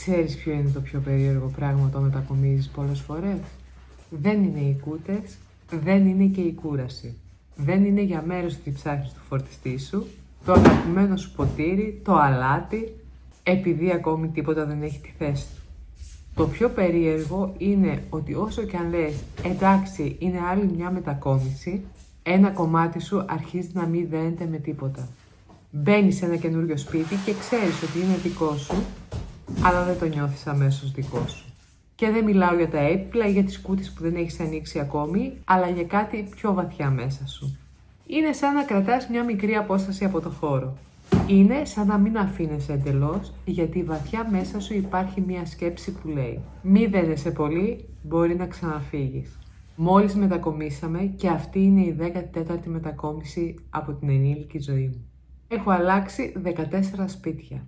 Ξέρεις ποιο είναι το πιο περίεργο πράγμα όταν μετακομίζεις πολλές φορές? Δεν είναι οι κούτες, δεν είναι και η κούραση. Δεν είναι για μέρες ότι ψάχνεις το φορτιστή σου, το αγαπημένο σου ποτήρι, το αλάτι, επειδή ακόμη τίποτα δεν έχει τη θέση του. Το πιο περίεργο είναι ότι όσο και αν λες εντάξει είναι άλλη μια μετακόμιση, ένα κομμάτι σου αρχίζει να μην δένεται με τίποτα. Μπαίνεις σε ένα καινούριο σπίτι και ξέρεις ότι είναι δικό σου, αλλά δεν το νιώθεις αμέσως δικό σου. Και δεν μιλάω για τα έπιπλα ή για τις κούτες που δεν έχεις ανοίξει ακόμη, αλλά για κάτι πιο βαθιά μέσα σου. Είναι σαν να κρατάς μια μικρή απόσταση από το χώρο. Είναι σαν να μην αφήνεσαι εντελώς, γιατί βαθιά μέσα σου υπάρχει μια σκέψη που λέει «Μη δένεσαι πολύ, μπορεί να ξαναφύγεις». Μόλις μετακομίσαμε και αυτή είναι η 14η μετακόμιση από την ενήλικη ζωή μου. Έχω αλλάξει 14 σπίτια.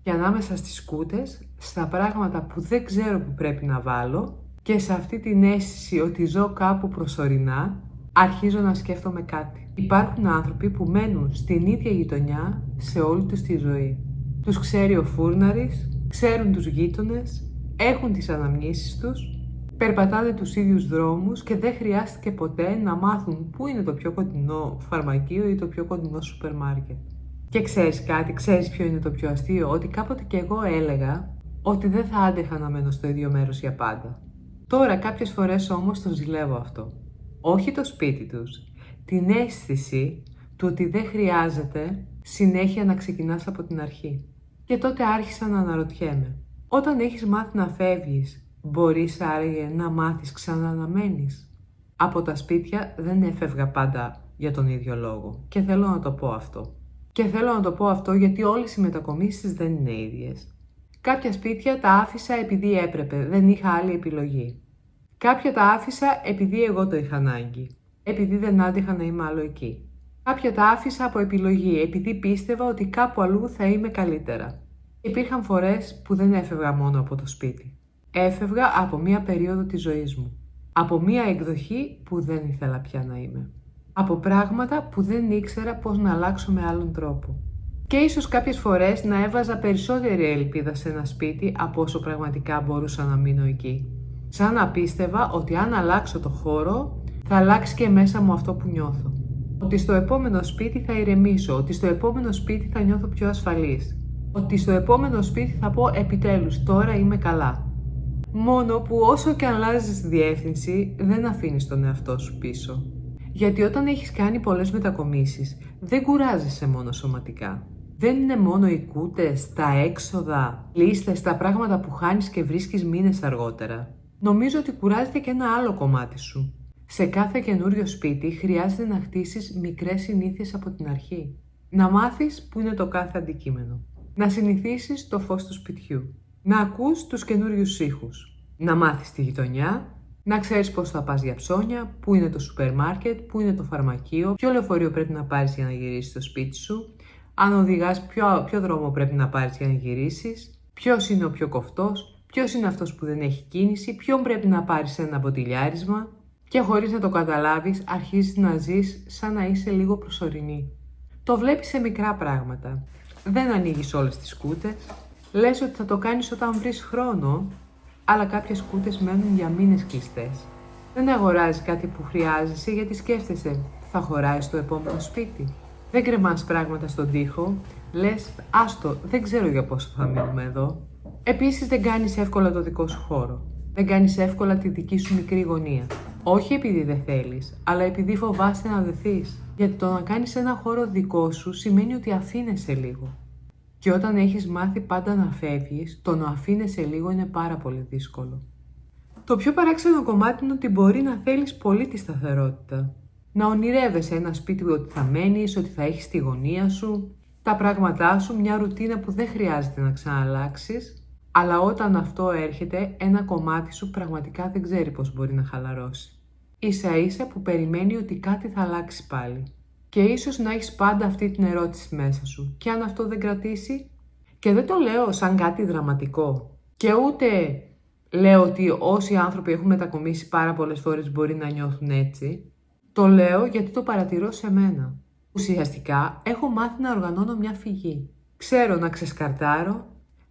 Και ανάμεσα στις κούτες, στα πράγματα που δεν ξέρω που πρέπει να βάλω και σε αυτή την αίσθηση ότι ζω κάπου προσωρινά, αρχίζω να σκέφτομαι κάτι. Υπάρχουν άνθρωποι που μένουν στην ίδια γειτονιά σε όλη τους τη ζωή. Τους ξέρει ο φούρναρης, ξέρουν τους γείτονες, έχουν τις αναμνήσεις τους, περπατάνε τους ίδιους δρόμους και δεν χρειάστηκε ποτέ να μάθουν πού είναι το πιο κοντινό φαρμακείο ή το πιο κοντινό σούπερ μάρκετ. Και ξέρεις κάτι, ξέρεις ποιο είναι το πιο αστείο? Ότι κάποτε και εγώ έλεγα ότι δεν θα άντεχα να μένω στο ίδιο μέρος για πάντα. Τώρα κάποιες φορές όμως το ζηλεύω αυτό. Όχι το σπίτι τους, την αίσθηση του ότι δεν χρειάζεται συνέχεια να ξεκινάς από την αρχή. Και τότε άρχισα να αναρωτιέμαι. Όταν έχεις μάθει να φεύγεις, μπορείς άραγε να μάθεις ξανά να μένεις? Από τα σπίτια δεν έφευγα πάντα για τον ίδιο λόγο και θέλω να το πω αυτό. Και θέλω να το πω αυτό γιατί όλες οι μετακομίσεις δεν είναι ίδιες. Κάποια σπίτια τα άφησα επειδή έπρεπε, δεν είχα άλλη επιλογή. Κάποια τα άφησα επειδή εγώ το είχα ανάγκη, επειδή δεν άντεχα να είμαι άλλο εκεί. Κάποια τα άφησα από επιλογή, επειδή πίστευα ότι κάπου αλλού θα είμαι καλύτερα. Υπήρχαν φορές που δεν έφευγα μόνο από το σπίτι. Έφευγα από μία περίοδο της ζωής μου. Από μία εκδοχή που δεν ήθελα πια να είμαι. Από πράγματα που δεν ήξερα πώς να αλλάξω με άλλον τρόπο. Και ίσως κάποιες φορές να έβαζα περισσότερη ελπίδα σε ένα σπίτι από όσο πραγματικά μπορούσα να μείνω εκεί. Σαν να πίστευα ότι αν αλλάξω το χώρο, θα αλλάξει και μέσα μου αυτό που νιώθω. Ότι στο επόμενο σπίτι θα ηρεμήσω, ότι στο επόμενο σπίτι θα νιώθω πιο ασφαλής. Ότι στο επόμενο σπίτι θα πω επιτέλους, τώρα είμαι καλά. Μόνο που όσο και αν αλλάζεις διεύθυνση, δεν αφήνεις τον εαυτό σου πίσω. Γιατί όταν έχεις κάνει πολλές μετακομίσεις, δεν κουράζεσαι μόνο σωματικά. Δεν είναι μόνο οι κούτες, τα έξοδα, λίστες, τα πράγματα που χάνεις και βρίσκεις μήνες αργότερα. Νομίζω ότι κουράζεται και ένα άλλο κομμάτι σου. Σε κάθε καινούριο σπίτι χρειάζεται να χτίσεις μικρές συνήθειες από την αρχή. Να μάθεις που είναι το κάθε αντικείμενο. Να συνηθίσεις το φως του σπιτιού. Να ακούς τους καινούριους ήχους. Να μάθεις τη γειτονιά. Να ξέρεις πώς θα πας για ψώνια, πού είναι το σούπερ μάρκετ, πού είναι το φαρμακείο, ποιο λεωφορείο πρέπει να πάρεις για να γυρίσεις στο σπίτι σου, αν οδηγάς ποιο δρόμο πρέπει να πάρεις για να γυρίσεις, ποιος είναι ο πιο κοφτός, ποιος είναι αυτός που δεν έχει κίνηση, ποιον πρέπει να πάρεις σε ένα μποτιλιάρισμα και χωρίς να το καταλάβεις αρχίζεις να ζεις σαν να είσαι λίγο προσωρινή. Το βλέπεις σε μικρά πράγματα. Δεν ανοίγεις όλες τις κούτες, λες ότι θα το κάνεις όταν βρεις χρόνο, αλλά κάποιες κούτες μένουν για μήνες κλειστές. Δεν αγοράζεις κάτι που χρειάζεσαι γιατί σκέφτεσαι, θα χωράει στο επόμενο σπίτι. Δεν κρεμάς πράγματα στον τοίχο, λες, άστο, δεν ξέρω για πόσο θα μείνουμε εδώ. Επίσης δεν κάνεις εύκολα το δικό σου χώρο. Δεν κάνεις εύκολα τη δική σου μικρή γωνία. Όχι επειδή δεν θέλεις, αλλά επειδή φοβάσαι να δεθείς. Γιατί το να κάνεις ένα χώρο δικό σου σημαίνει ότι αφήνεσαι λίγο. Και όταν έχεις μάθει πάντα να φεύγεις, το να αφήνεσαι λίγο είναι πάρα πολύ δύσκολο. Το πιο παράξενο κομμάτι είναι ότι μπορεί να θέλεις πολύ τη σταθερότητα. Να ονειρεύεσαι ένα σπίτι ότι θα μένεις, ότι θα έχεις τη γωνία σου, τα πράγματά σου, μια ρουτίνα που δεν χρειάζεται να ξαναλλάξεις, αλλά όταν αυτό έρχεται, ένα κομμάτι σου πραγματικά δεν ξέρει πώς μπορεί να χαλαρώσει. Ίσα ίσα που περιμένει ότι κάτι θα αλλάξει πάλι. Και ίσως να έχεις πάντα αυτή την ερώτηση μέσα σου. Και αν αυτό δεν κρατήσει? Και δεν το λέω σαν κάτι δραματικό. Και ούτε λέω ότι όσοι άνθρωποι έχουν μετακομίσει πάρα πολλές φορές μπορεί να νιώθουν έτσι. Το λέω γιατί το παρατηρώ σε μένα. Ουσιαστικά έχω μάθει να οργανώνω μια φυγή. Ξέρω να ξεσκαρτάρω,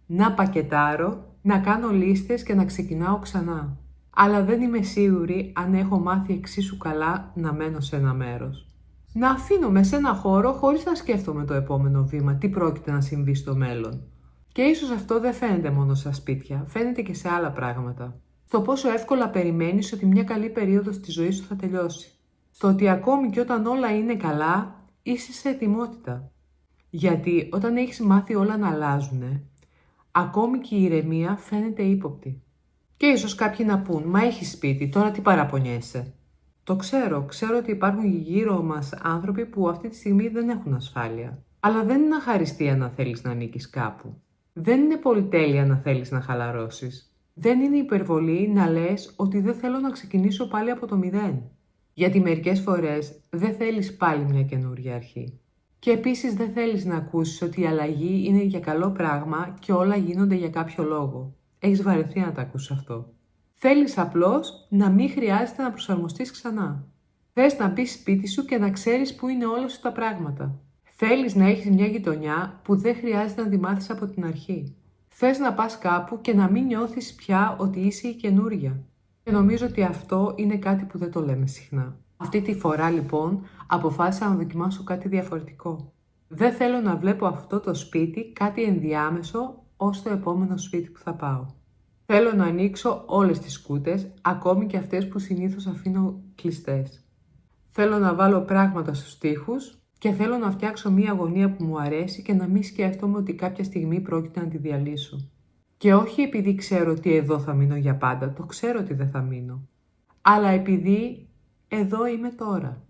να πακετάρω Να κάνω λίστες και να ξεκινάω ξανά. Αλλά δεν είμαι σίγουρη αν έχω μάθει εξίσου καλά να μένω σε ένα μέρος. Να αφήνομαι σε ένα χώρο χωρίς να σκέφτομαι το επόμενο βήμα, τι πρόκειται να συμβεί στο μέλλον. Και ίσως αυτό δεν φαίνεται μόνο στα σπίτια, φαίνεται και σε άλλα πράγματα. Στο πόσο εύκολα περιμένεις ότι μια καλή περίοδος της ζωής σου θα τελειώσει. Στο ότι ακόμη και όταν όλα είναι καλά, είσαι σε ετοιμότητα. Γιατί όταν έχεις μάθει όλα να αλλάζουνε, ακόμη και η ηρεμία φαίνεται ύποπτη. Και ίσως κάποιοι να πούν, μα έχεις σπίτι, τώρα τι παραπονιέσαι. Το ξέρω ότι υπάρχουν γύρω μας άνθρωποι που αυτή τη στιγμή δεν έχουν ασφάλεια. Αλλά δεν είναι αχαριστία να θέλεις να ανήκεις κάπου. Δεν είναι πολυτέλεια να θέλεις να χαλαρώσεις. Δεν είναι υπερβολή να λες ότι δεν θέλω να ξεκινήσω πάλι από το μηδέν. Γιατί μερικές φορές δεν θέλεις πάλι μια καινούργια αρχή. Και επίσης δεν θέλεις να ακούσεις ότι η αλλαγή είναι για καλό πράγμα και όλα γίνονται για κάποιο λόγο. Έχεις βαρεθεί να τα ακούσεις αυτό. Θέλεις απλώς να μην χρειάζεται να προσαρμοστείς ξανά. Θες να μπεις σπίτι σου και να ξέρεις πού είναι όλα σου τα πράγματα. Θέλεις να έχεις μια γειτονιά που δεν χρειάζεται να τη μάθεις από την αρχή. Θες να πας κάπου και να μην νιώθεις πια ότι είσαι η καινούρια. Και νομίζω ότι αυτό είναι κάτι που δεν το λέμε συχνά. Αυτή τη φορά λοιπόν αποφάσισα να δοκιμάσω κάτι διαφορετικό. Δεν θέλω να βλέπω αυτό το σπίτι κάτι ενδιάμεσο ως το επόμενο σπίτι που θα πάω. Θέλω να ανοίξω όλες τις σκούτες, ακόμη και αυτές που συνήθως αφήνω κλειστές. Θέλω να βάλω πράγματα στους τοίχους και θέλω να φτιάξω μία γωνία που μου αρέσει και να μην σκέφτομαι ότι κάποια στιγμή πρόκειται να τη διαλύσω. Και όχι επειδή ξέρω ότι εδώ θα μείνω για πάντα, το ξέρω ότι δεν θα μείνω. Αλλά επειδή εδώ είμαι τώρα.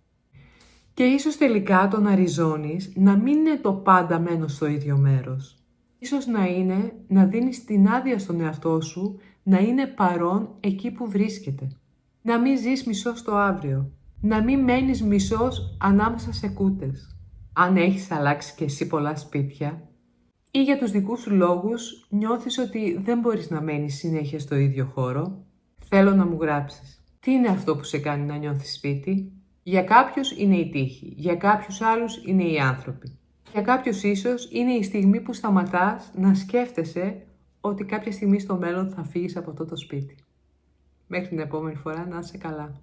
Και ίσως τελικά το να ριζώνεις να μην είναι το πάντα μένω στο ίδιο μέρος. Ίσως να είναι να δίνεις την άδεια στον εαυτό σου να είναι παρόν εκεί που βρίσκεται. Να μην ζεις μισό στο αύριο. Να μην μένεις μισός ανάμεσα σε κούτες. Αν έχεις αλλάξει κι εσύ πολλά σπίτια ή για τους δικούς σου λόγους νιώθεις ότι δεν μπορείς να μένεις συνέχεια στο ίδιο χώρο, θέλω να μου γράψεις. Τι είναι αυτό που σε κάνει να νιώθεις σπίτι? Για κάποιους είναι η τύχη, για κάποιους άλλους είναι οι άνθρωποι. Για κάποιους ίσως είναι η στιγμή που σταματάς να σκέφτεσαι ότι κάποια στιγμή στο μέλλον θα φύγεις από αυτό το σπίτι. Μέχρι την επόμενη φορά να είσαι καλά.